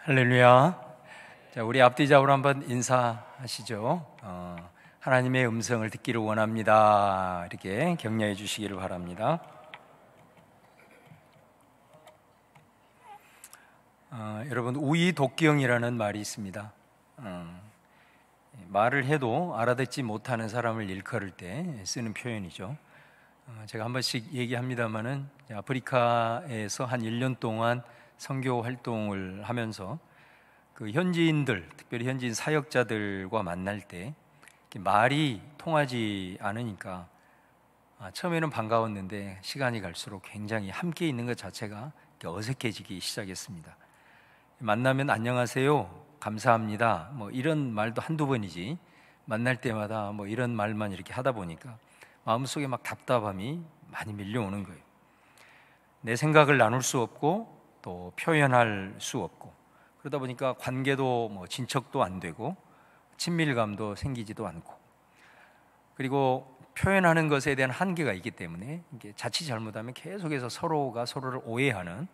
할렐루야. 자, 우리 앞뒤자로 한번 인사하시죠. 하나님의 음성을 듣기를 원합니다. 이렇게 격려해 주시기를 바랍니다. 여러분, 우이독경이라는 말이 있습니다. 말을 해도 알아듣지 못하는 사람을 일컬을 때 쓰는 표현이죠. 제가 한 번씩 얘기합니다마는 아프리카에서 한 1년 동안 선교 활동을 하면서 그 현지인들, 특별히 현지인 사역자들과 만날 때 말이 통하지 않으니까 처음에는 반가웠는데 시간이 갈수록 굉장히 함께 있는 것 자체가 어색해지기 시작했습니다. 만나면 안녕하세요, 감사합니다, 뭐 이런 말도 한두 번이지 만날 때마다 뭐 이런 말만 이렇게 하다 보니까 마음속에 막 답답함이 많이 밀려오는 거예요. 내 생각을 나눌 수 없고 또 표현할 수 없고, 그러다 보니까 관계도 뭐 진척도 안 되고 친밀감도 생기지도 않고, 그리고 표현하는 것에 대한 한계가 있기 때문에 이게 자칫 잘못하면 계속해서 서로가 서로를 오해하는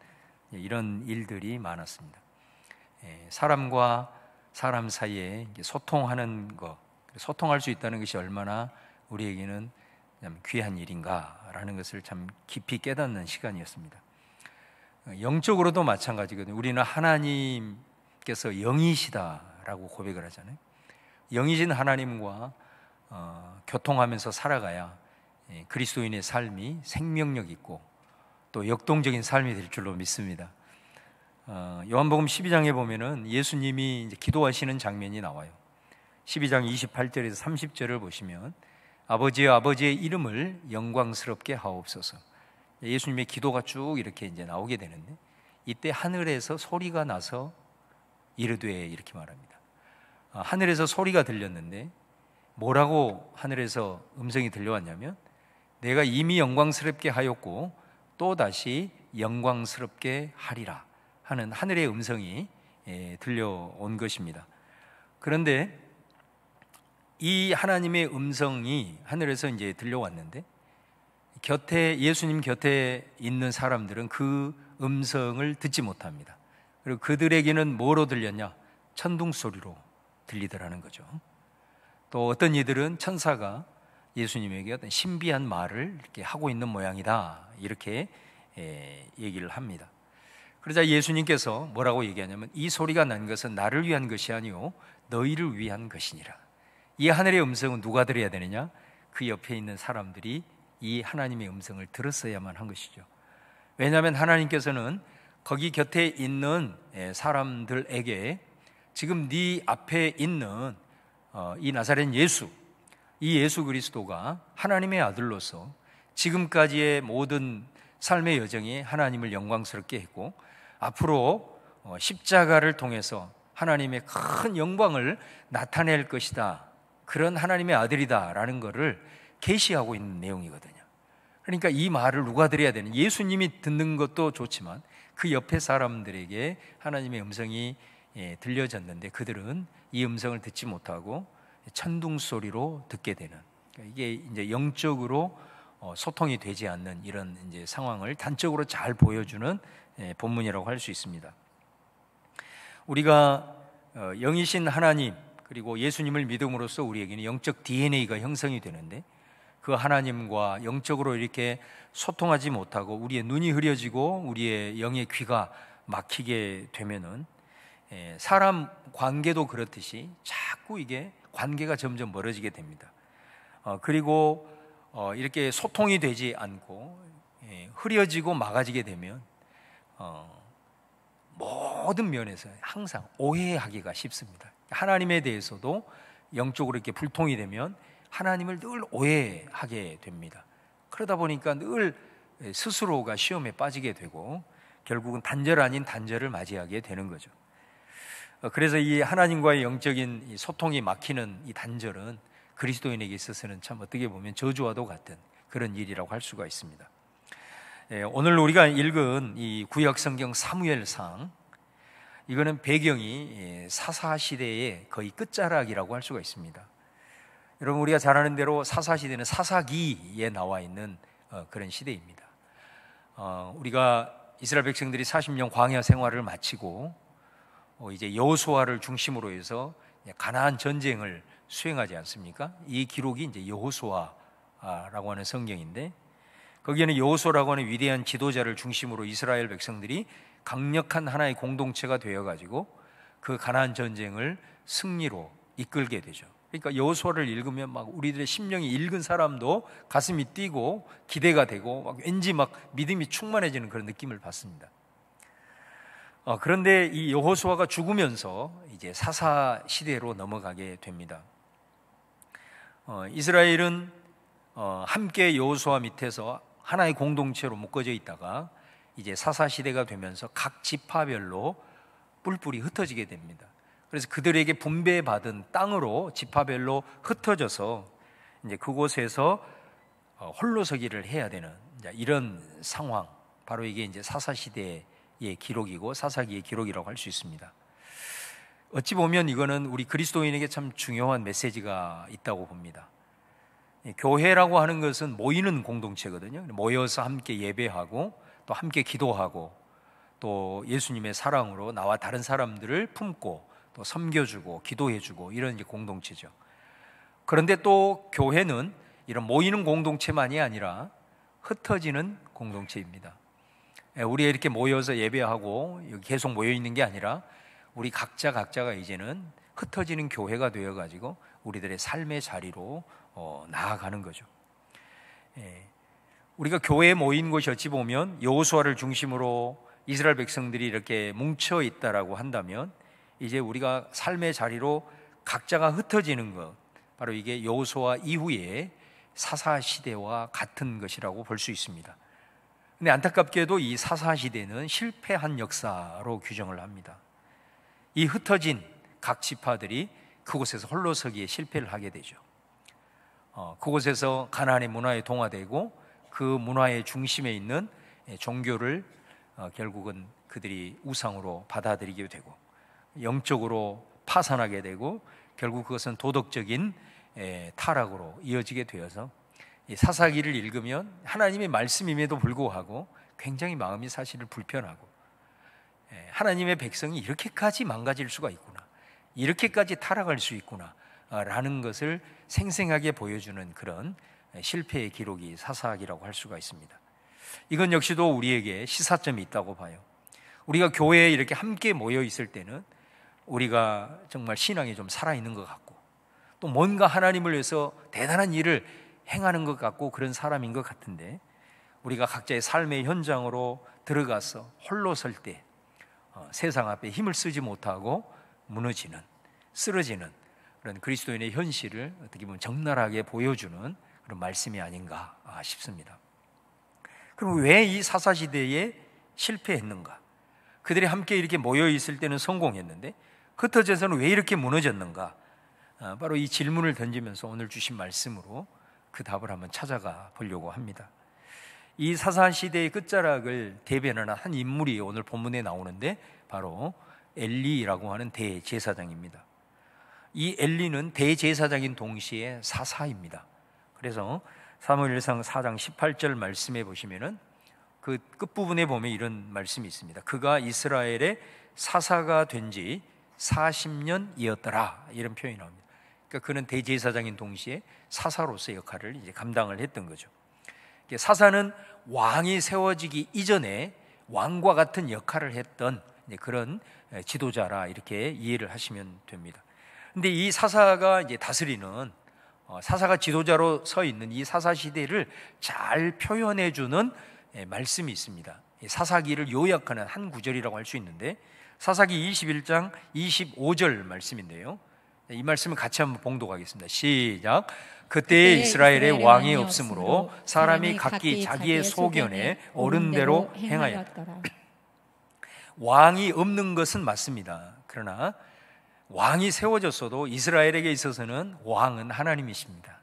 이런 일들이 많았습니다. 사람과 사람 사이에 소통하는 것, 소통할 수 있다는 것이 얼마나 우리에게는 귀한 일인가라는 것을 참 깊이 깨닫는 시간이었습니다. 영적으로도 마찬가지거든요. 우리는 하나님께서 영이시다라고 고백을 하잖아요. 영이신 하나님과 교통하면서 살아가야 그리스도인의 삶이 생명력 있고 또 역동적인 삶이 될 줄로 믿습니다. 요한복음 12장에 보면은 예수님이 이제 기도하시는 장면이 나와요. 12장 28절에서 30절을 보시면 아버지여, 아버지의 이름을 영광스럽게 하옵소서. 예수님의 기도가 쭉 이렇게 이제 나오게 되는데, 이때 하늘에서 소리가 나서 이르되, 이렇게 말합니다. 하늘에서 소리가 들렸는데 뭐라고 하늘에서 음성이 들려왔냐면, 내가 이미 영광스럽게 하였고 또 다시 영광스럽게 하리라 하는 하늘의 음성이 들려온 것입니다. 그런데 이 하나님의 음성이 하늘에서 이제 들려왔는데, 예수님 곁에 있는 사람들은 그 음성을 듣지 못합니다. 그리고 그들에게는 뭐로 들렸냐? 천둥 소리로 들리더라는 거죠. 또 어떤 이들은 천사가 예수님에게 어떤 신비한 말을 이렇게 하고 있는 모양이다, 이렇게 얘기를 합니다. 그러자 예수님께서 뭐라고 얘기하냐면, 이 소리가 난 것은 나를 위한 것이 아니오 너희를 위한 것이니라. 이 하늘의 음성은 누가 들어야 되느냐? 그 옆에 있는 사람들이 이 하나님의 음성을 들었어야만 한 것이죠. 왜냐하면 하나님께서는 거기 곁에 있는 사람들에게 지금 네 앞에 있는 이 나사렛 예수, 이 예수 그리스도가 하나님의 아들로서 지금까지의 모든 삶의 여정이 하나님을 영광스럽게 했고, 앞으로 십자가를 통해서 하나님의 큰 영광을 나타낼 것이다, 그런 하나님의 아들이다라는 것을 계시하고 있는 내용이거든요. 그러니까 이 말을 누가 들어야 되는, 예수님이 듣는 것도 좋지만 그 옆에 사람들에게 하나님의 음성이 들려졌는데 그들은 이 음성을 듣지 못하고 천둥 소리로 듣게 되는, 그러니까 이게 이제 영적으로 소통이 되지 않는 이런 이제 상황을 단적으로 잘 보여주는 본문이라고 할 수 있습니다. 우리가 영이신 하나님 그리고 예수님을 믿음으로써 우리에게는 영적 DNA가 형성이 되는데, 그 하나님과 영적으로 이렇게 소통하지 못하고 우리의 눈이 흐려지고 우리의 영의 귀가 막히게 되면은 사람 관계도 그렇듯이 자꾸 이게 관계가 점점 멀어지게 됩니다. 그리고 이렇게 소통이 되지 않고 흐려지고 막아지게 되면 모든 면에서 항상 오해하기가 쉽습니다. 하나님에 대해서도 영적으로 이렇게 불통이 되면 하나님을 늘 오해하게 됩니다. 그러다 보니까 늘 스스로가 시험에 빠지게 되고 결국은 단절 아닌 단절을 맞이하게 되는 거죠. 그래서 이 하나님과의 영적인 이 소통이 막히는 이 단절은 그리스도인에게 있어서는 참 어떻게 보면 저주와도 같은 그런 일이라고 할 수가 있습니다. 오늘 우리가 읽은 이 구약 성경 사무엘상, 이거는 배경이 사사시대의 거의 끝자락이라고 할 수가 있습니다. 여러분, 우리가 잘 아는 대로 사사시대는 사사기에 나와 있는 그런 시대입니다. 우리가 이스라엘 백성들이 40년 광야 생활을 마치고 이제 여호수아를 중심으로 해서 가나안 전쟁을 수행하지 않습니까? 이 기록이 이제 여호수아라고 하는 성경인데, 거기에는 여호수아라고 하는 위대한 지도자를 중심으로 이스라엘 백성들이 강력한 하나의 공동체가 되어 가지고 그 가나안 전쟁을 승리로 이끌게 되죠. 그러니까 여호수아를 읽으면 막 우리들의 심령이 읽은 사람도 가슴이 뛰고 기대가 되고 막 왠지 막 믿음이 충만해지는 그런 느낌을 받습니다. 그런데 이 여호수아가 죽으면서 이제 사사 시대로 넘어가게 됩니다. 이스라엘은 함께 여호수아 밑에서 하나의 공동체로 묶어져 있다가 이제 사사 시대가 되면서 각 지파별로 뿔뿔이 흩어지게 됩니다. 그래서 그들에게 분배받은 땅으로 지파별로 흩어져서 이제 그곳에서 홀로 서기를 해야 되는 이런 상황, 바로 이게 이제 사사 시대의 기록이고 사사기의 기록이라고 할 수 있습니다. 어찌 보면 이거는 우리 그리스도인에게 참 중요한 메시지가 있다고 봅니다. 교회라고 하는 것은 모이는 공동체거든요. 모여서 함께 예배하고 또 함께 기도하고 또 예수님의 사랑으로 나와 다른 사람들을 품고 또 섬겨주고 기도해주고 이런 이제 공동체죠. 그런데 또 교회는 이런 모이는 공동체만이 아니라 흩어지는 공동체입니다. 우리가 이렇게 모여서 예배하고 여기 계속 모여 있는 게 아니라 우리 각자가 이제는 흩어지는 교회가 되어가지고 우리들의 삶의 자리로 나아가는 거죠. 우리가 교회에 모인 곳이 어찌 보면 여호수아를 중심으로 이스라엘 백성들이 이렇게 뭉쳐 있다라고 한다면, 이제 우리가 삶의 자리로 각자가 흩어지는 것, 바로 이게 여호수아 이후의 사사 시대와 같은 것이라고 볼 수 있습니다. 근데 안타깝게도 이 사사 시대는 실패한 역사로 규정을 합니다. 이 흩어진 각 지파들이 그곳에서 홀로 서기에 실패를 하게 되죠. 그곳에서 가나안의 문화에 동화되고 그 문화의 중심에 있는 종교를 결국은 그들이 우상으로 받아들이게 되고 영적으로 파산하게 되고 결국 그것은 도덕적인 타락으로 이어지게 되어서 사사기를 읽으면 하나님의 말씀임에도 불구하고 굉장히 마음이 사실은 불편하고, 하나님의 백성이 이렇게까지 망가질 수가 있구나, 이렇게까지 타락할 수 있구나 라는 것을 생생하게 보여주는 그런 실패의 기록이 사사기라고 할 수가 있습니다. 이건 역시도 우리에게 시사점이 있다고 봐요. 우리가 교회에 이렇게 함께 모여 있을 때는 우리가 정말 신앙이 좀 살아있는 것 같고 또 뭔가 하나님을 위해서 대단한 일을 행하는 것 같고 그런 사람인 것 같은데, 우리가 각자의 삶의 현장으로 들어가서 홀로 설 때 세상 앞에 힘을 쓰지 못하고 무너지는, 쓰러지는 그런 그리스도인의 현실을 어떻게 보면 적나라하게 보여주는 그런 말씀이 아닌가 싶습니다. 그럼 왜 이 사사시대에 실패했는가? 그들이 함께 이렇게 모여 있을 때는 성공했는데 흩어져서는 왜 이렇게 무너졌는가? 바로 이 질문을 던지면서 오늘 주신 말씀으로 그 답을 한번 찾아가 보려고 합니다. 이 사사시대의 끝자락을 대변하는 한 인물이 오늘 본문에 나오는데 바로 엘리라고 하는 대제사장입니다. 이 엘리는 대제사장인 동시에 사사입니다. 그래서 사무엘상 4장 18절 말씀에 보시면은 그 끝부분에 보면 이런 말씀이 있습니다. 그가 이스라엘의 사사가 된 지 40년이었더라, 이런 표현이 나옵니다. 그러니까 그는 대제사장인 동시에 사사로서의 역할을 이제 감당을 했던 거죠. 사사는 왕이 세워지기 이전에 왕과 같은 역할을 했던 그런 지도자라 이렇게 이해를 하시면 됩니다. 근데 이 사사가 이제 다스리는, 사사가 지도자로 서 있는 이 사사 시대를 잘 표현해 주는 말씀이 있습니다. 사사기를 요약하는 한 구절이라고 할 수 있는데 사사기 21장 25절 말씀인데요, 이 말씀을 같이 한번 봉독하겠습니다. 시작. 그때 이스라엘의 왕이 없으므로 사람이 각기 자기의 소견에 옳은 대로 행하였다. 왕이 없는 것은 맞습니다. 그러나 왕이 세워졌어도 이스라엘에게 있어서는 왕은 하나님이십니다.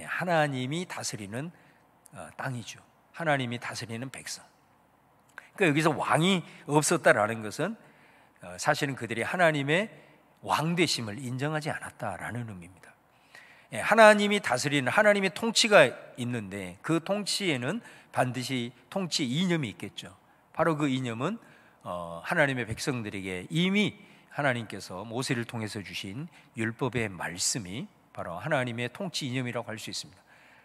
하나님이 다스리는 땅이죠. 하나님이 다스리는 백성. 그러니까 여기서 왕이 없었다라는 것은 사실은 그들이 하나님의 왕되심을 인정하지 않았다라는 의미입니다. 하나님이 다스리는, 하나님의 통치가 있는데 그 통치에는 반드시 통치 이념이 있겠죠. 바로 그 이념은 하나님의 백성들에게 이미 하나님께서 모세를 통해서 주신 율법의 말씀이 바로 하나님의 통치 이념이라고 할 수 있습니다.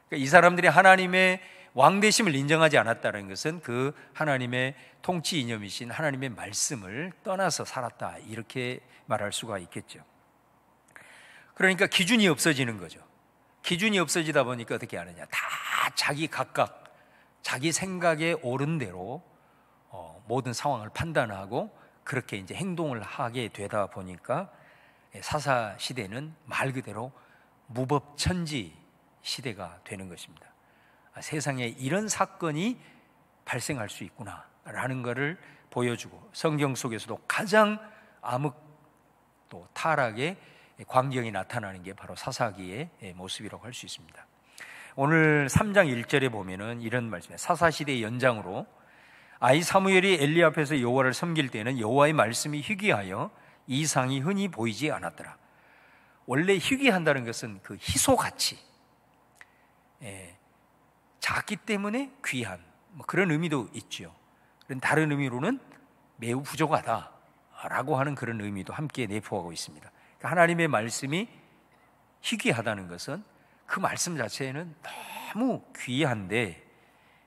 그러니까 이 사람들이 하나님의 왕되심을 인정하지 않았다는 것은 그 하나님의 통치 이념이신 하나님의 말씀을 떠나서 살았다, 이렇게 말할 수가 있겠죠. 그러니까 기준이 없어지는 거죠. 기준이 없어지다 보니까 어떻게 하느냐, 다 자기 각각 자기 생각에 옳은 대로 모든 상황을 판단하고 그렇게 이제 행동을 하게 되다 보니까 사사 시대는 말 그대로 무법천지 시대가 되는 것입니다. 세상에 이런 사건이 발생할 수 있구나라는 것을 보여주고, 성경 속에서도 가장 암흑 또 타락의 광경이 나타나는 게 바로 사사기의 모습이라고 할 수 있습니다. 오늘 3장 1절에 보면은 이런 말씀이에요. 사사시대의 연장으로 아이 사무엘이 엘리 앞에서 여호와를 섬길 때는 여호와의 말씀이 희귀하여 이상이 흔히 보이지 않았더라. 원래 희귀한다는 것은 그 희소같이 작기 때문에 귀한, 그런 의미도 있죠. 그런 다른 의미로는 매우 부족하다라고 하는 그런 의미도 함께 내포하고 있습니다. 그러니까 하나님의 말씀이 희귀하다는 것은 그 말씀 자체에는 너무 귀한데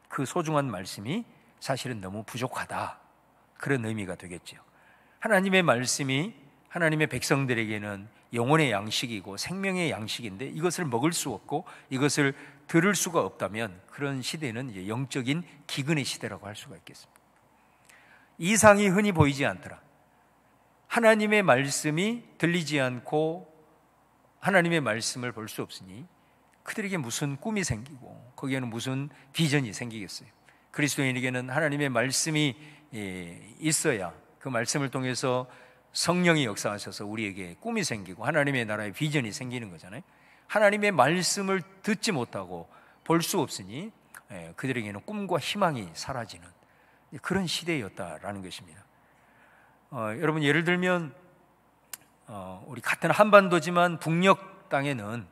그 소중한 말씀이 사실은 너무 부족하다, 그런 의미가 되겠죠. 하나님의 말씀이 하나님의 백성들에게는 영혼의 양식이고 생명의 양식인데 이것을 먹을 수 없고 이것을 들을 수가 없다면 그런 시대는 이제 영적인 기근의 시대라고 할 수가 있겠습니다. 이상이 흔히 보이지 않더라. 하나님의 말씀이 들리지 않고 하나님의 말씀을 볼 수 없으니 그들에게 무슨 꿈이 생기고 거기에는 무슨 비전이 생기겠어요. 그리스도인에게는 하나님의 말씀이 있어야 그 말씀을 통해서 성령이 역사하셔서 우리에게 꿈이 생기고 하나님의 나라의 비전이 생기는 거잖아요. 하나님의 말씀을 듣지 못하고 볼 수 없으니 그들에게는 꿈과 희망이 사라지는 그런 시대였다라는 것입니다. 여러분, 예를 들면 우리 같은 한반도지만 북녘 땅에는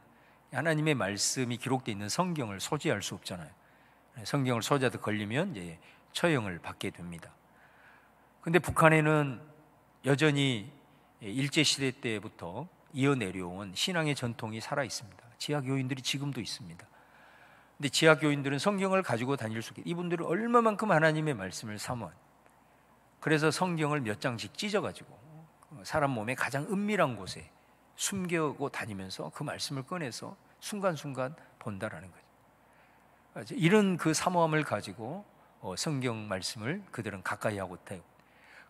하나님의 말씀이 기록되어 있는 성경을 소지할 수 없잖아요. 성경을 소지하다 걸리면 이제 처형을 받게 됩니다. 그런데 북한에는 여전히 일제시대 때부터 이어내려온 신앙의 전통이 살아 있습니다. 지하교인들이 지금도 있습니다. 근데 지하교인들은 성경을 가지고 다닐 수 있게, 이분들은 얼마만큼 하나님의 말씀을 사모한, 그래서 성경을 몇 장씩 찢어가지고 사람 몸의 가장 은밀한 곳에 숨겨고 다니면서 그 말씀을 꺼내서 순간순간 본다라는 거죠. 이런 그 사모함을 가지고 성경 말씀을 그들은 가까이 하고 있다.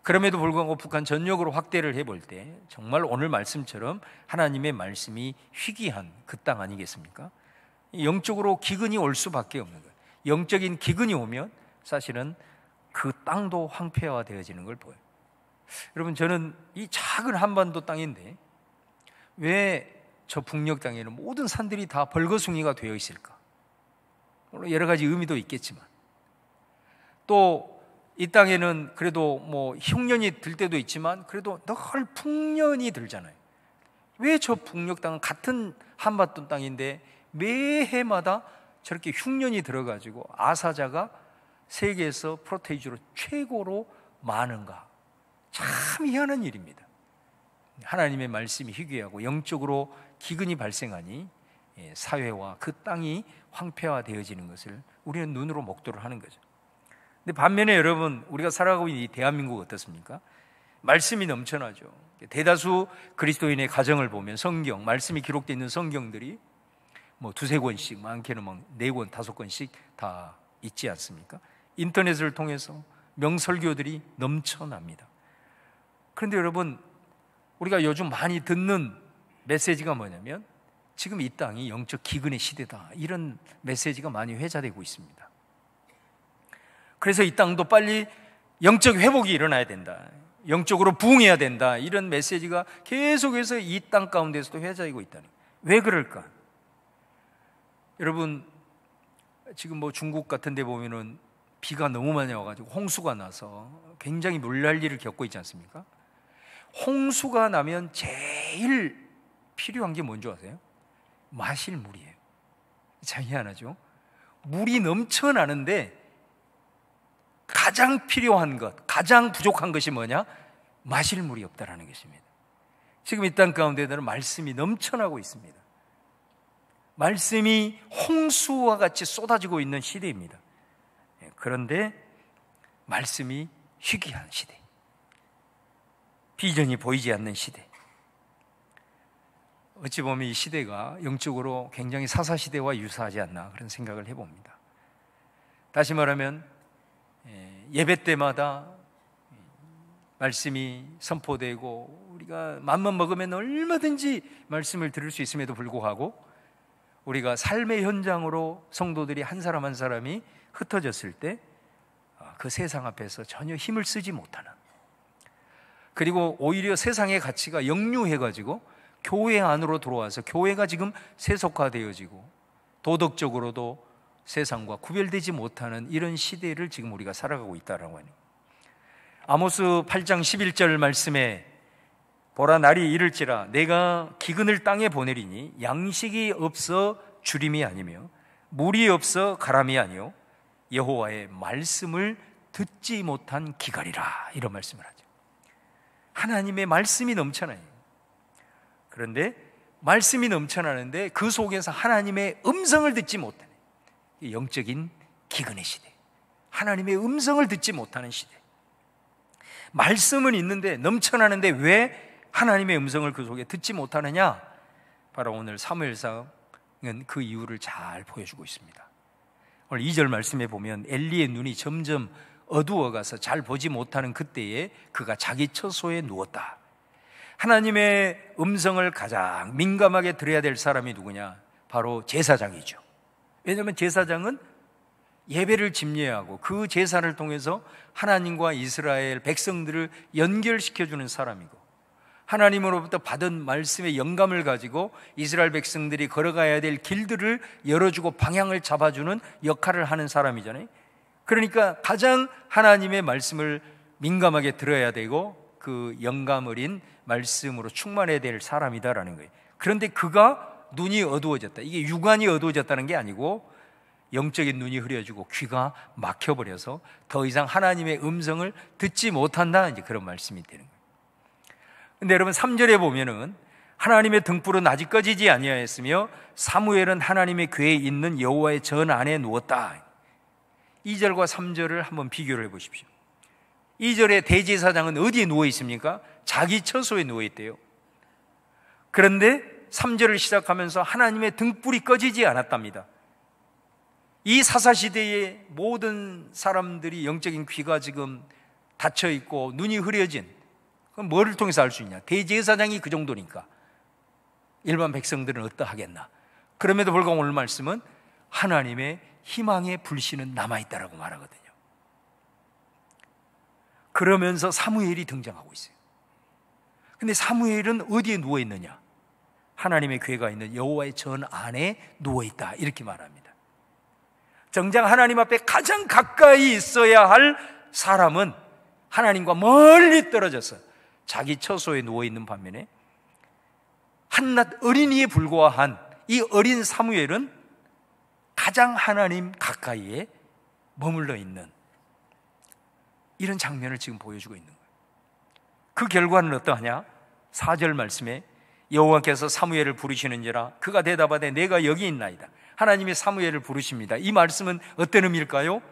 그럼에도 불구하고 북한 전역으로 확대를 해볼 때 정말 오늘 말씀처럼 하나님의 말씀이 희귀한 그 땅 아니겠습니까? 영적으로 기근이 올 수밖에 없는 거예요. 영적인 기근이 오면 사실은 그 땅도 황폐화되어지는 걸 보여요. 여러분, 저는 이 작은 한반도 땅인데 왜 저 북녘 땅에는 모든 산들이 다 벌거숭이가 되어 있을까? 물론 여러 가지 의미도 있겠지만, 또 이 땅에는 그래도 뭐 흉년이 들 때도 있지만 그래도 늘 풍년이 들잖아요. 왜 저 북녘 땅은 같은 한반도 땅인데 매해마다 저렇게 흉년이 들어가지고 아사자가 세계에서 프로테이지로 최고로 많은가? 참 희한한 일입니다. 하나님의 말씀이 희귀하고 영적으로 기근이 발생하니 사회와 그 땅이 황폐화되어지는 것을 우리는 눈으로 목도를 하는 거죠. 근데 반면에 여러분, 우리가 살아가고 있는 이 대한민국 어떻습니까? 말씀이 넘쳐나죠. 대다수 그리스도인의 가정을 보면 성경, 말씀이 기록되어 있는 성경들이 뭐 두세 권씩, 많게는 막 4권, 5권씩 다 있지 않습니까? 인터넷을 통해서 명설교들이 넘쳐납니다. 그런데 여러분, 우리가 요즘 많이 듣는 메시지가 뭐냐면 지금 이 땅이 영적 기근의 시대다, 이런 메시지가 많이 회자되고 있습니다. 그래서 이 땅도 빨리 영적 회복이 일어나야 된다, 영적으로 부흥해야 된다, 이런 메시지가 계속해서 이 땅 가운데서도 회자되고 있다는 거예요. 왜 그럴까? 여러분, 지금 뭐 중국 같은 데 보면은 비가 너무 많이 와가지고 홍수가 나서 굉장히 물난리를 겪고 있지 않습니까? 홍수가 나면 제일 필요한 게 뭔지 아세요? 마실 물이에요. 참 희한하죠? 물이 넘쳐나는데 가장 필요한 것, 가장 부족한 것이 뭐냐? 마실 물이 없다라는 것입니다. 지금 이 땅 가운데는 말씀이 넘쳐나고 있습니다. 말씀이 홍수와 같이 쏟아지고 있는 시대입니다. 그런데 말씀이 희귀한 시대, 비전이 보이지 않는 시대. 어찌 보면 이 시대가 영적으로 굉장히 사사시대와 유사하지 않나 그런 생각을 해봅니다. 다시 말하면 예배 때마다 말씀이 선포되고 우리가 맘만 먹으면 얼마든지 말씀을 들을 수 있음에도 불구하고 우리가 삶의 현장으로 성도들이 한 사람 한 사람이 흩어졌을 때 그 세상 앞에서 전혀 힘을 쓰지 못하는, 그리고 오히려 세상의 가치가 역류해가지고 교회 안으로 들어와서 교회가 지금 세속화되어지고 도덕적으로도 세상과 구별되지 못하는 이런 시대를 지금 우리가 살아가고 있다라고 하네요. 아모스 8장 11절 말씀에 보라 날이 이를지라 내가 기근을 땅에 보내리니 양식이 없어 주림이 아니며 물이 없어 가람이 아니요 여호와의 말씀을 듣지 못한 기갈이라, 이런 말씀을 하죠. 하나님의 말씀이 넘쳐나요. 그런데 말씀이 넘쳐나는데 그 속에서 하나님의 음성을 듣지 못하는 영적인 기근의 시대, 하나님의 음성을 듣지 못하는 시대. 말씀은 있는데 넘쳐나는데 왜 하나님의 음성을 그 속에 듣지 못하느냐? 바로 오늘 사무엘상은 그 이유를 잘 보여주고 있습니다. 오늘 2절 말씀에 보면 엘리의 눈이 점점 어두워가서 잘 보지 못하는 그때에 그가 자기 처소에 누웠다. 하나님의 음성을 가장 민감하게 들어야 될 사람이 누구냐? 바로 제사장이죠. 왜냐하면 제사장은 예배를 집례하고 그 제사를 통해서 하나님과 이스라엘 백성들을 연결시켜주는 사람이고, 하나님으로부터 받은 말씀의 영감을 가지고 이스라엘 백성들이 걸어가야 될 길들을 열어주고 방향을 잡아주는 역할을 하는 사람이잖아요. 그러니까 가장 하나님의 말씀을 민감하게 들어야 되고 그 영감 어린 말씀으로 충만해야 될 사람이다라는 거예요. 그런데 그가 눈이 어두워졌다. 이게 육안이 어두워졌다는 게 아니고 영적인 눈이 흐려지고 귀가 막혀버려서 더 이상 하나님의 음성을 듣지 못한다, 이제 그런 말씀이 되는 거예요. 근데 여러분 3절에 보면은 하나님의 등불은 아직 꺼지지 아니하였으며 사무엘은 하나님의 궤에 있는 여호와의 전 안에 누웠다. 2절과 3절을 한번 비교를 해보십시오. 2절에 대제사장은 어디에 누워 있습니까? 자기 처소에 누워 있대요. 그런데 3절을 시작하면서 하나님의 등불이 꺼지지 않았답니다. 이 사사시대의 모든 사람들이 영적인 귀가 지금 닫혀 있고 눈이 흐려진, 그럼 뭐를 통해서 알 수 있냐? 대제사장이 그 정도니까 일반 백성들은 어떠하겠나? 그럼에도 불구하고 오늘 말씀은 하나님의 희망의 불씨는 남아있다라고 말하거든요. 그러면서 사무엘이 등장하고 있어요. 근데 사무엘은 어디에 누워있느냐? 하나님의 궤가 있는 여호와의 전 안에 누워있다, 이렇게 말합니다. 정작 하나님 앞에 가장 가까이 있어야 할 사람은 하나님과 멀리 떨어져서 자기 처소에 누워있는 반면에 한낱 어린이에 불과한 이 어린 사무엘은 가장 하나님 가까이에 머물러 있는 이런 장면을 지금 보여주고 있는 거예요. 그 결과는 어떠하냐? 4절 말씀에 여호와께서 사무엘을 부르시는지라 그가 대답하되 내가 여기 있나이다. 하나님이 사무엘을 부르십니다. 이 말씀은 어떤 의미일까요?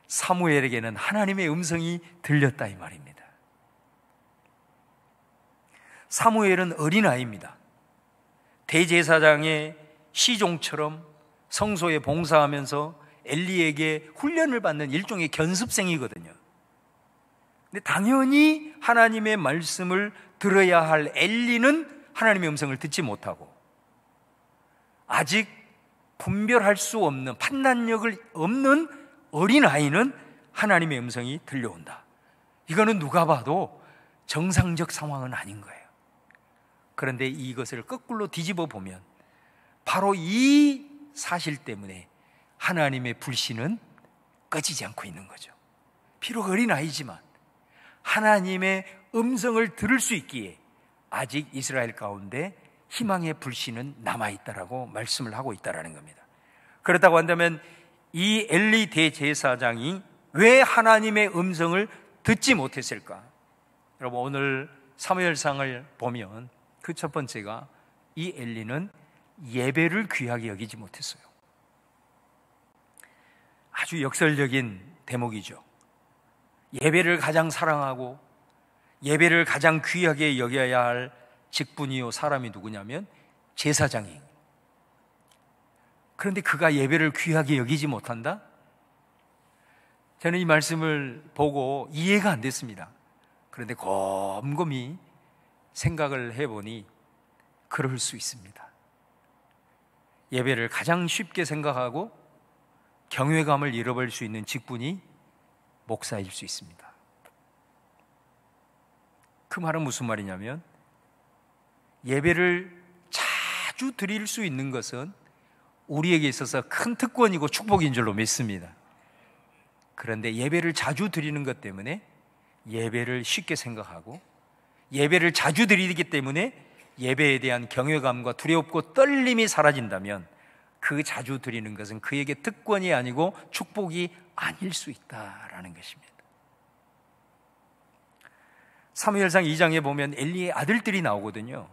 사무엘에게는 하나님의 음성이 들렸다, 이 말입니다. 사무엘은 어린아이입니다. 대제사장의 시종처럼 성소에 봉사하면서 엘리에게 훈련을 받는 일종의 견습생이거든요. 근데 당연히 하나님의 말씀을 들어야 할 엘리는 하나님의 음성을 듣지 못하고 아직 분별할 수 없는, 판단력을 없는 어린아이는 하나님의 음성이 들려온다. 이거는 누가 봐도 정상적 상황은 아닌 거예요. 그런데 이것을 거꾸로 뒤집어 보면 바로 이 사실 때문에 하나님의 불씨는 꺼지지 않고 있는 거죠. 비록 어린아이지만 하나님의 음성을 들을 수 있기에 아직 이스라엘 가운데 희망의 불씨는 남아있다라고 말씀을 하고 있다라는 겁니다. 그렇다고 한다면 이 엘리 대제사장이 왜 하나님의 음성을 듣지 못했을까? 여러분 오늘 사무엘상을 보면 그 첫 번째가 이 엘리는 예배를 귀하게 여기지 못했어요. 아주 역설적인 대목이죠. 예배를 가장 사랑하고 예배를 가장 귀하게 여겨야 할 직분이요 사람이 누구냐면 제사장이에요. 그런데 그가 예배를 귀하게 여기지 못한다? 저는 이 말씀을 보고 이해가 안 됐습니다. 그런데 곰곰이 생각을 해보니 그럴 수 있습니다. 예배를 가장 쉽게 생각하고 경외감을 잃어버릴 수 있는 직분이 목사일 수 있습니다. 그 말은 무슨 말이냐면 예배를 자주 드릴 수 있는 것은 우리에게 있어서 큰 특권이고 축복인 줄로 믿습니다. 그런데 예배를 자주 드리는 것 때문에 예배를 쉽게 생각하고 예배를 자주 드리기 때문에 예배에 대한 경외감과 두렵고 떨림이 사라진다면 그 자주 드리는 것은 그에게 특권이 아니고 축복이 아닐 수 있다라는 것입니다. 사무엘상 2장에 보면 엘리의 아들들이 나오거든요.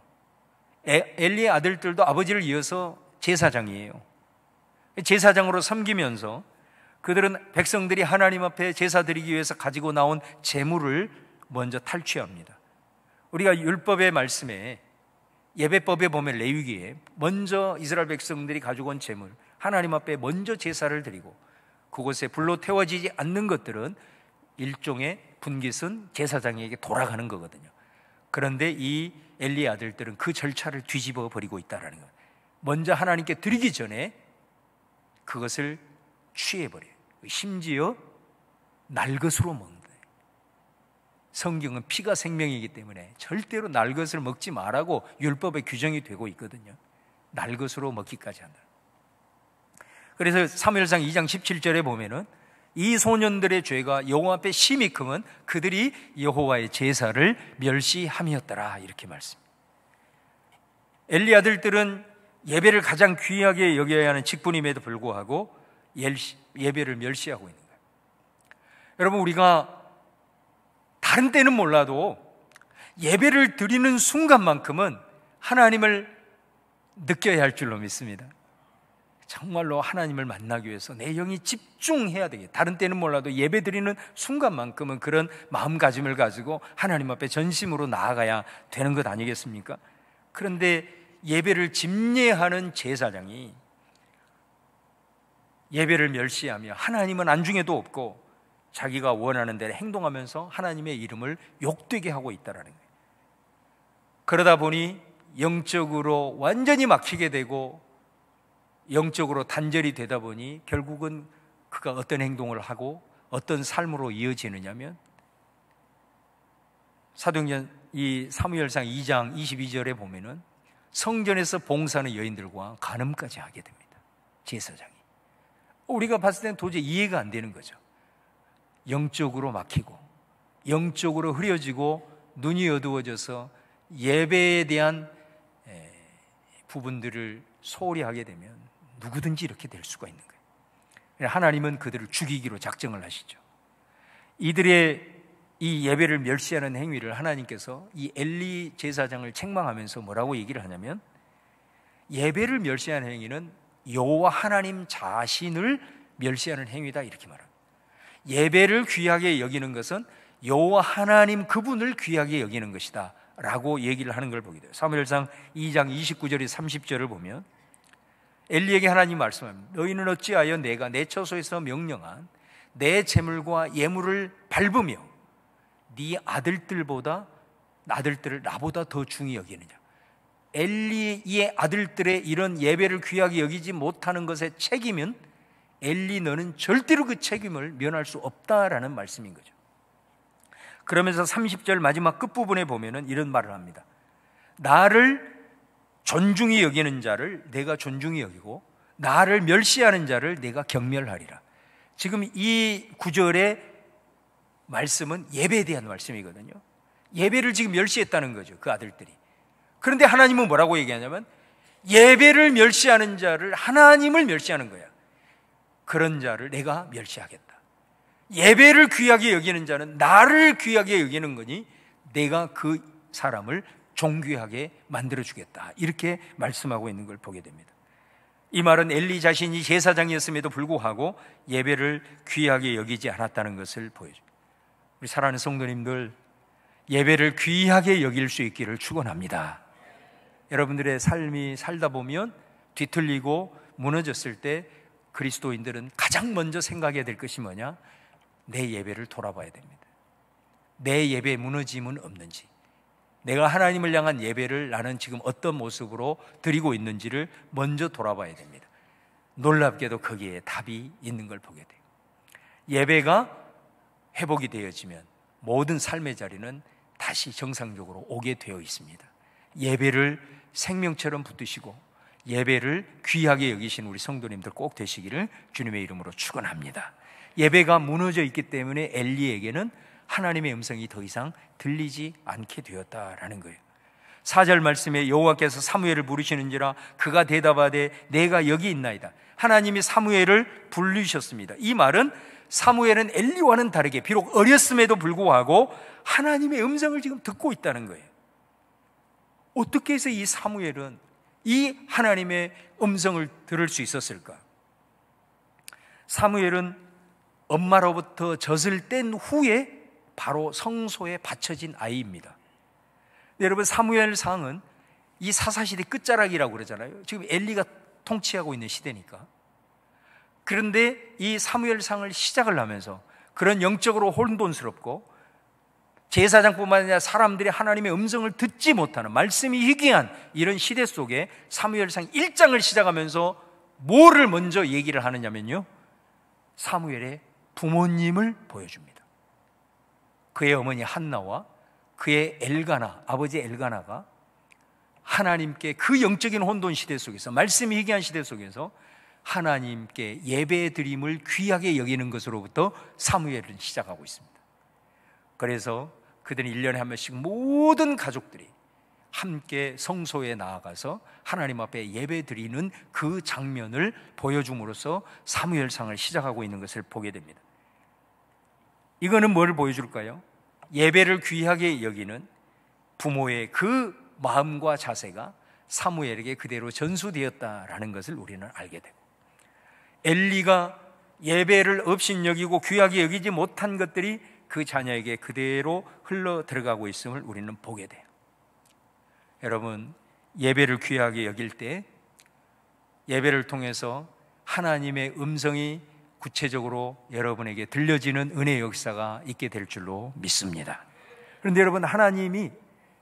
엘리의 아들들도 아버지를 이어서 제사장이에요. 제사장으로 섬기면서 그들은 백성들이 하나님 앞에 제사 드리기 위해서 가지고 나온 제물을 먼저 탈취합니다. 우리가 율법의 말씀에 예배법에 보면 레위기에 먼저 이스라엘 백성들이 가지고 온 제물 하나님 앞에 먼저 제사를 드리고 그곳에 불로 태워지지 않는 것들은 일종의 분깃은 제사장에게 돌아가는 거거든요. 그런데 이 엘리의 아들들은 그 절차를 뒤집어 버리고 있다는 거예요. 먼저 하나님께 드리기 전에 그것을 취해버려요. 심지어 날 것으로 먹는다. 성경은 피가 생명이기 때문에 절대로 날 것을 먹지 말라고 율법에 규정이 되고 있거든요. 날 것으로 먹기까지 한다. 그래서 사무엘상 2장 17절에 보면은 이 소년들의 죄가 여호와 앞에 심히 크면 그들이 여호와의 제사를 멸시함이었더라 이렇게 말씀합니다. 엘리 아들들은 예배를 가장 귀하게 여겨야 하는 직분임에도 불구하고 예배를 멸시하고 있는 거예요. 여러분, 우리가 다른 때는 몰라도 예배를 드리는 순간만큼은 하나님을 느껴야 할 줄로 믿습니다. 정말로 하나님을 만나기 위해서 내 영이 집중해야 되겠다. 다른 때는 몰라도 예배 드리는 순간만큼은 그런 마음가짐을 가지고 하나님 앞에 전심으로 나아가야 되는 것 아니겠습니까? 그런데 예배를 집례하는 제사장이 예배를 멸시하며 하나님은 안중에도 없고 자기가 원하는 대로 행동하면서 하나님의 이름을 욕되게 하고 있다는 거예요. 그러다 보니 영적으로 완전히 막히게 되고 영적으로 단절이 되다 보니 결국은 그가 어떤 행동을 하고 어떤 삶으로 이어지느냐면 사도행전 이 사무엘상 2장 22절에 보면은 성전에서 봉사하는 여인들과 간음까지 하게 됩니다. 제사장이. 우리가 봤을 때는 도저히 이해가 안 되는 거죠. 영적으로 막히고 영적으로 흐려지고 눈이 어두워져서 예배에 대한 부분들을 소홀히 하게 되면 누구든지 이렇게 될 수가 있는 거예요. 하나님은 그들을 죽이기로 작정을 하시죠. 이들의 이 예배를 멸시하는 행위를 하나님께서 이 엘리 제사장을 책망하면서 뭐라고 얘기를 하냐면 예배를 멸시하는 행위는 여호와 하나님 자신을 멸시하는 행위다 이렇게 말합니다. 예배를 귀하게 여기는 것은 여호와 하나님 그분을 귀하게 여기는 것이다 라고 얘기를 하는 걸 보게 돼요. 사무엘상 2장 29절에 30절을 보면 엘리에게 하나님 말씀합니다. 너희는 어찌하여 내가 내 처소에서 명령한 내 제물과 예물을 밟으며 네 아들들을 나보다 더 중히 여기느냐. 엘리의 아들들의 이런 예배를 귀하게 여기지 못하는 것의 책임은 엘리 너는 절대로 그 책임을 면할 수 없다라는 말씀인 거죠. 그러면서 30절 마지막 끝부분에 보면은 이런 말을 합니다. 나를 존중히 여기는 자를 내가 존중히 여기고 나를 멸시하는 자를 내가 경멸하리라. 지금 이 구절의 말씀은 예배에 대한 말씀이거든요. 예배를 지금 멸시했다는 거죠, 그 아들들이. 그런데 하나님은 뭐라고 얘기하냐면 예배를 멸시하는 자를 하나님을 멸시하는 거야. 그런 자를 내가 멸시하겠다. 예배를 귀하게 여기는 자는 나를 귀하게 여기는 거니 내가 그 사람을 존귀하게 만들어주겠다, 이렇게 말씀하고 있는 걸 보게 됩니다. 이 말은 엘리 자신이 제사장이었음에도 불구하고 예배를 귀하게 여기지 않았다는 것을 보여줍니다. 우리 사랑하는 성도님들, 예배를 귀하게 여길 수 있기를 축원합니다. 여러분들의 삶이 살다 보면 뒤틀리고 무너졌을 때 그리스도인들은 가장 먼저 생각해야 될 것이 뭐냐? 내 예배를 돌아봐야 됩니다. 내 예배에 무너짐은 없는지, 내가 하나님을 향한 예배를 나는 지금 어떤 모습으로 드리고 있는지를 먼저 돌아봐야 됩니다. 놀랍게도 거기에 답이 있는 걸 보게 돼요. 예배가 회복이 되어지면 모든 삶의 자리는 다시 정상적으로 오게 되어 있습니다. 예배를 생명처럼 붙드시고 예배를 귀하게 여기신 우리 성도님들 꼭 되시기를 주님의 이름으로 축원합니다. 예배가 무너져 있기 때문에 엘리에게는 하나님의 음성이 더 이상 들리지 않게 되었다라는 거예요. 4절 말씀에 여호와께서 사무엘을 부르시는지라 그가 대답하되 내가 여기 있나이다. 하나님이 사무엘을 부르셨습니다. 이 말은 사무엘은 엘리와는 다르게 비록 어렸음에도 불구하고 하나님의 음성을 지금 듣고 있다는 거예요. 어떻게 해서 이 사무엘은 이 하나님의 음성을 들을 수 있었을까? 사무엘은 엄마로부터 젖을 뗀 후에 바로 성소에 바쳐진 아이입니다. 여러분, 사무엘상은 이 사사시대 끝자락이라고 그러잖아요. 지금 엘리가 통치하고 있는 시대니까. 그런데 이 사무엘상을 시작을 하면서 그런 영적으로 혼돈스럽고 제사장뿐만 아니라 사람들이 하나님의 음성을 듣지 못하는, 말씀이 희귀한 이런 시대 속에 사무엘상 1장을 시작하면서 뭐를 먼저 얘기를 하느냐면요, 사무엘의 부모님을 보여줍니다. 그의 어머니 한나와 그의 엘가나, 아버지 엘가나가 하나님께 그 영적인 혼돈 시대 속에서, 말씀이 희귀한 시대 속에서 하나님께 예배 드림을 귀하게 여기는 것으로부터 사무엘은 시작하고 있습니다. 그래서 그들은 1년에 한 번씩 모든 가족들이 함께 성소에 나아가서 하나님 앞에 예배 드리는 그 장면을 보여줌으로써 사무엘상을 시작하고 있는 것을 보게 됩니다. 이거는 뭐를 보여줄까요? 예배를 귀하게 여기는 부모의 그 마음과 자세가 사무엘에게 그대로 전수되었다라는 것을 우리는 알게 되고, 엘리가 예배를 업신여기고 귀하게 여기지 못한 것들이 그 자녀에게 그대로 흘러 들어가고 있음을 우리는 보게 돼요. 여러분, 예배를 귀하게 여길 때 예배를 통해서 하나님의 음성이 구체적으로 여러분에게 들려지는 은혜의 역사가 있게 될 줄로 믿습니다. 그런데 여러분, 하나님이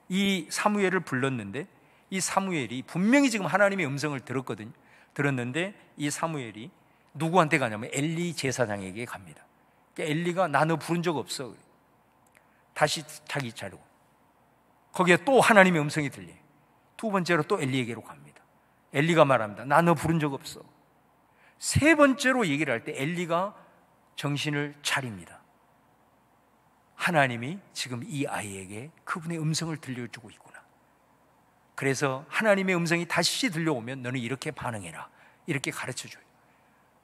이 사무엘을 불렀는데 이 사무엘이 분명히 지금 하나님의 음성을 들었는데 이 사무엘이 누구한테 가냐면 엘리 제사장에게 갑니다. 그러니까 엘리가 나 너 부른 적 없어. 다시 자기 자리고, 거기에 또 하나님의 음성이 들려요. 두 번째로 또 엘리에게로 갑니다. 엘리가 말합니다. 나 너 부른 적 없어. 세 번째로 얘기를 할 때 엘리가 정신을 차립니다. 하나님이 지금 이 아이에게 그분의 음성을 들려주고 있구나. 그래서 하나님의 음성이 다시 들려오면 너는 이렇게 반응해라, 이렇게 가르쳐줘요.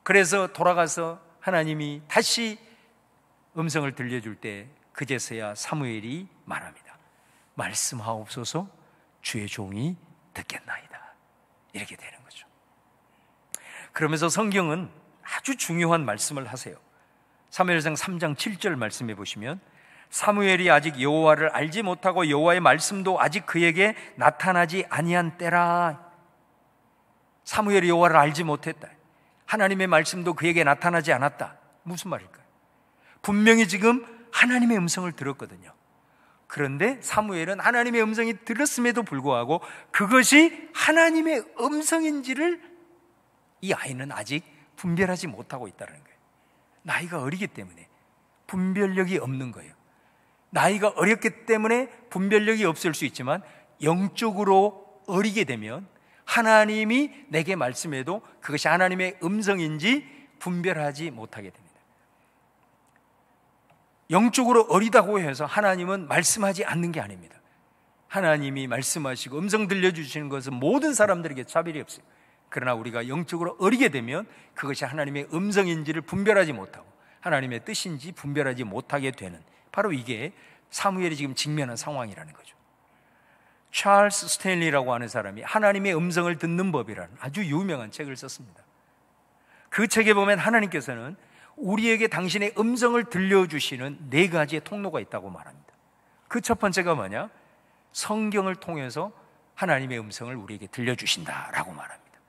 그래서 돌아가서 하나님이 다시 음성을 들려줄 때 그제서야 사무엘이 말합니다. 말씀하옵소서, 주의 종이 듣겠나이다. 이렇게 되는 거죠. 그러면서 성경은 아주 중요한 말씀을 하세요. 사무엘상 3장 7절 말씀해 보시면 사무엘이 아직 여호와를 알지 못하고 여호와의 말씀도 아직 그에게 나타나지 아니한 때라. 사무엘이 여호와를 알지 못했다. 하나님의 말씀도 그에게 나타나지 않았다. 무슨 말일까요? 분명히 지금 하나님의 음성을 들었거든요. 그런데 사무엘은 하나님의 음성이 들었음에도 불구하고 그것이 하나님의 음성인지를 이 아이는 아직 분별하지 못하고 있다는 거예요. 나이가 어리기 때문에 분별력이 없는 거예요. 나이가 어렸기 때문에 분별력이 없을 수 있지만 영적으로 어리게 되면 하나님이 내게 말씀해도 그것이 하나님의 음성인지 분별하지 못하게 됩니다. 영적으로 어리다고 해서 하나님은 말씀하지 않는 게 아닙니다. 하나님이 말씀하시고 음성 들려주시는 것은 모든 사람들에게 차별이 없어요. 그러나 우리가 영적으로 어리게 되면 그것이 하나님의 음성인지를 분별하지 못하고 하나님의 뜻인지 분별하지 못하게 되는, 바로 이게 사무엘이 지금 직면한 상황이라는 거죠. 찰스 스탠리라고 하는 사람이 하나님의 음성을 듣는 법이라는 아주 유명한 책을 썼습니다. 그 책에 보면 하나님께서는 우리에게 당신의 음성을 들려주시는 4가지의 통로가 있다고 말합니다. 그 첫 번째가 뭐냐? 성경을 통해서 하나님의 음성을 우리에게 들려주신다라고 말합니다.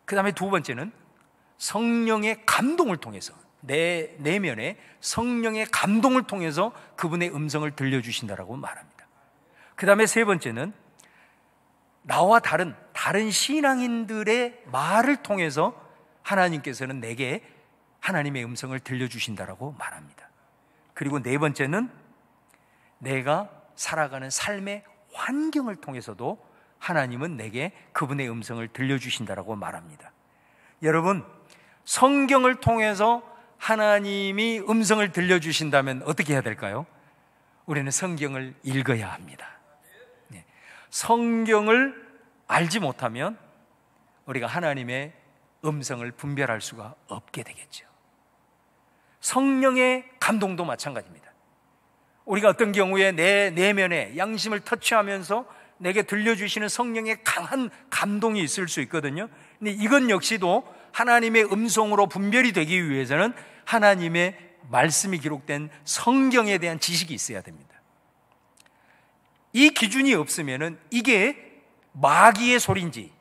그 다음에 두 번째는 성령의 감동을 통해서, 내 내면에 성령의 감동을 통해서 그분의 음성을 들려주신다라고 말합니다. 그 다음에 세 번째는 나와 다른 신앙인들의 말을 통해서 하나님께서는 내게 하나님의 음성을 들려주신다라고 말합니다. 그리고 네 번째는 내가 살아가는 삶의 환경을 통해서도 하나님은 내게 그분의 음성을 들려주신다라고 말합니다. 여러분, 성경을 통해서 하나님이 음성을 들려주신다면 어떻게 해야 될까요? 우리는 성경을 읽어야 합니다. 성경을 알지 못하면 우리가 하나님의 음성을 분별할 수가 없게 되겠죠. 성령의 감동도 마찬가지입니다. 우리가 어떤 경우에 내 내면에 양심을 터치하면서 내게 들려주시는 성령의 강한 감동이 있을 수 있거든요. 근데 이건 역시도 하나님의 음성으로 분별이 되기 위해서는 하나님의 말씀이 기록된 성경에 대한 지식이 있어야 됩니다. 이 기준이 없으면은 이게 마귀의 소리인지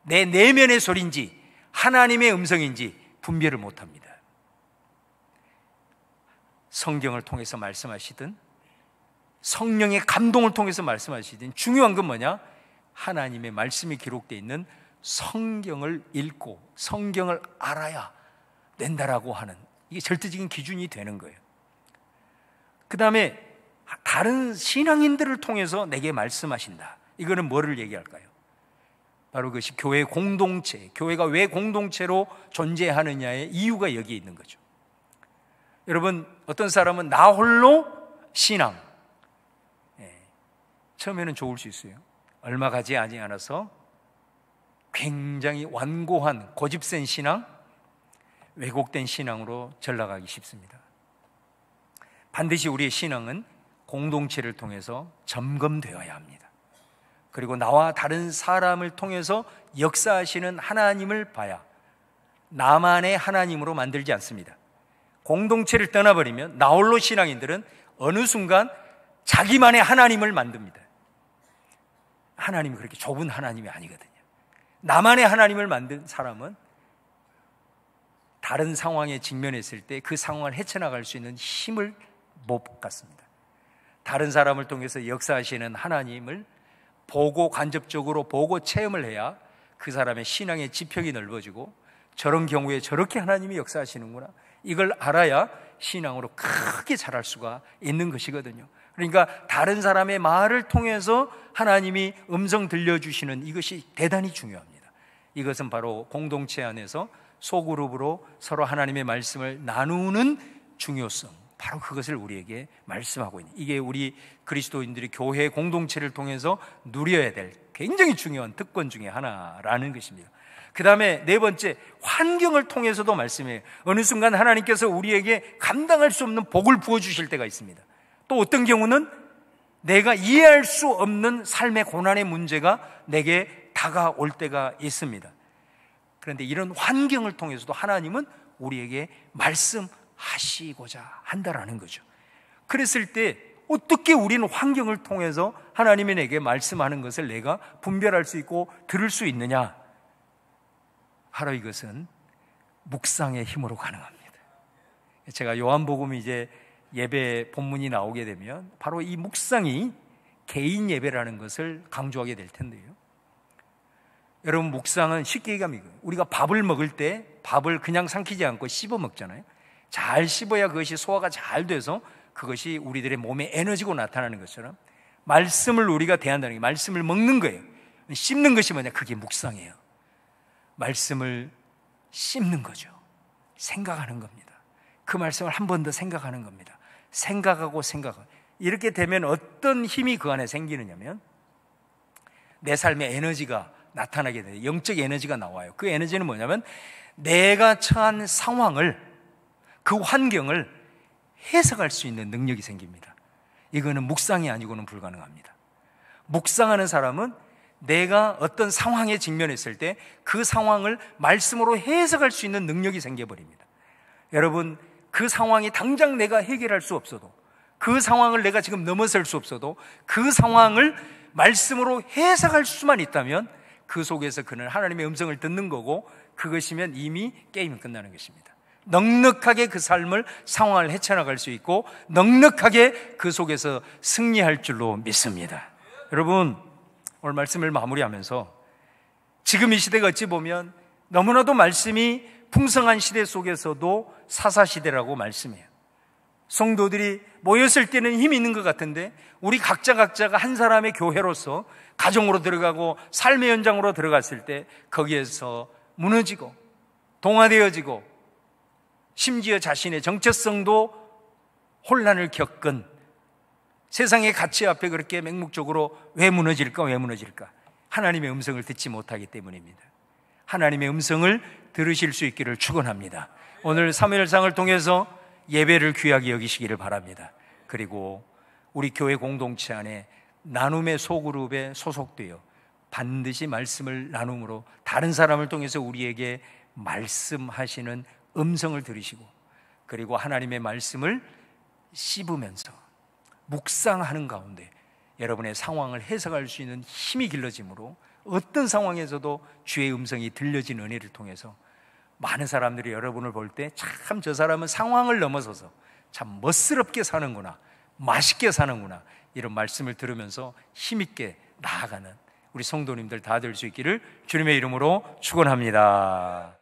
내 내면의 소리인지 하나님의 음성인지 분별을 못합니다. 성경을 통해서 말씀하시든 성령의 감동을 통해서 말씀하시든 중요한 건 뭐냐? 하나님의 말씀이 기록되어 있는 성경을 읽고 성경을 알아야 된다라고 하는, 이게 절대적인 기준이 되는 거예요. 그 다음에 다른 신앙인들을 통해서 내게 말씀하신다. 이거는 뭐를 얘기할까요? 바로 그것이 교회 공동체, 교회가 왜 공동체로 존재하느냐의 이유가 여기에 있는 거죠. 여러분, 어떤 사람은 나 홀로 신앙, 처음에는 좋을 수 있어요. 얼마 가지 않아서 굉장히 완고한 고집센 신앙, 왜곡된 신앙으로 전락하기 쉽습니다. 반드시 우리의 신앙은 공동체를 통해서 점검되어야 합니다. 그리고 나와 다른 사람을 통해서 역사하시는 하나님을 봐야 나만의 하나님으로 만들지 않습니다. 공동체를 떠나버리면 나홀로 신앙인들은 어느 순간 자기만의 하나님을 만듭니다. 하나님이 그렇게 좁은 하나님이 아니거든요. 나만의 하나님을 만든 사람은 다른 상황에 직면했을 때 그 상황을 헤쳐나갈 수 있는 힘을 못 갖습니다. 다른 사람을 통해서 역사하시는 하나님을 보고 간접적으로 보고 체험을 해야 그 사람의 신앙의 지평이 넓어지고 저런 경우에 저렇게 하나님이 역사하시는구나, 이걸 알아야 신앙으로 크게 자랄 수가 있는 것이거든요. 그러니까 다른 사람의 말을 통해서 하나님이 음성 들려주시는 이것이 대단히 중요합니다. 이것은 바로 공동체 안에서 소그룹으로 서로 하나님의 말씀을 나누는 중요성, 바로 그것을 우리에게 말씀하고 있는, 이게 우리 그리스도인들이 교회 공동체를 통해서 누려야 될 굉장히 중요한 특권 중에 하나라는 것입니다. 그 다음에 네 번째, 환경을 통해서도 말씀해요. 어느 순간 하나님께서 우리에게 감당할 수 없는 복을 부어주실 때가 있습니다. 또 어떤 경우는 내가 이해할 수 없는 삶의 고난의 문제가 내게 다가올 때가 있습니다. 그런데 이런 환경을 통해서도 하나님은 우리에게 말씀하시고자 한다라는 거죠. 그랬을 때 어떻게 우리는 환경을 통해서 하나님이 내게 말씀하는 것을 내가 분별할 수 있고 들을 수 있느냐? 바로 이것은 묵상의 힘으로 가능합니다. 제가 요한복음 이제 예배 본문이 나오게 되면 바로 이 묵상이 개인 예배라는 것을 강조하게 될 텐데요. 여러분, 묵상은 쉽게 얘기하면 우리가 밥을 먹을 때 밥을 그냥 삼키지 않고 씹어 먹잖아요. 잘 씹어야 그것이 소화가 잘 돼서 그것이 우리들의 몸의 에너지로 나타나는 것처럼 말씀을 우리가 대한다는 게 말씀을 먹는 거예요. 씹는 것이 뭐냐? 그게 묵상이에요. 말씀을 씹는 거죠. 생각하는 겁니다. 그 말씀을 한 번 더 생각하는 겁니다. 생각하고 이렇게 되면 어떤 힘이 그 안에 생기느냐면 내 삶의 에너지가 나타나게 돼요. 영적 에너지가 나와요. 그 에너지는 뭐냐면 내가 처한 상황을, 그 환경을 해석할 수 있는 능력이 생깁니다. 이거는 묵상이 아니고는 불가능합니다. 묵상하는 사람은 내가 어떤 상황에 직면했을 때 그 상황을 말씀으로 해석할 수 있는 능력이 생겨버립니다. 여러분, 그 상황이 당장 내가 해결할 수 없어도, 그 상황을 내가 지금 넘어설 수 없어도 그 상황을 말씀으로 해석할 수만 있다면 그 속에서 그는 하나님의 음성을 듣는 거고, 그것이면 이미 게임은 끝나는 것입니다. 넉넉하게 그 삶을, 상황을 헤쳐나갈 수 있고 넉넉하게 그 속에서 승리할 줄로 믿습니다. 여러분, 오늘 말씀을 마무리하면서 지금 이 시대가 어찌 보면 너무나도 말씀이 풍성한 시대 속에서도 사사시대라고 말씀해요. 성도들이 모였을 때는 힘이 있는 것 같은데 우리 각자가 한 사람의 교회로서 가정으로 들어가고 삶의 현장으로 들어갔을 때 거기에서 무너지고 동화되어지고 심지어 자신의 정체성도 혼란을 겪은 세상의 가치 앞에 그렇게 맹목적으로 왜 무너질까? 하나님의 음성을 듣지 못하기 때문입니다. 하나님의 음성을 들으실 수 있기를 축원합니다. 오늘 사무엘상을 통해서 예배를 귀하게 여기시기를 바랍니다. 그리고 우리 교회 공동체 안에 나눔의 소그룹에 소속되어 반드시 말씀을 나눔으로 다른 사람을 통해서 우리에게 말씀하시는 음성을 들으시고, 그리고 하나님의 말씀을 씹으면서 묵상하는 가운데 여러분의 상황을 해석할 수 있는 힘이 길러지므로 어떤 상황에서도 주의 음성이 들려진 은혜를 통해서 많은 사람들이 여러분을 볼 때 참 저 사람은 상황을 넘어서서 참 멋스럽게 사는구나, 맛있게 사는구나, 이런 말씀을 들으면서 힘있게 나아가는 우리 성도님들 다 될 수 있기를 주님의 이름으로 축원합니다.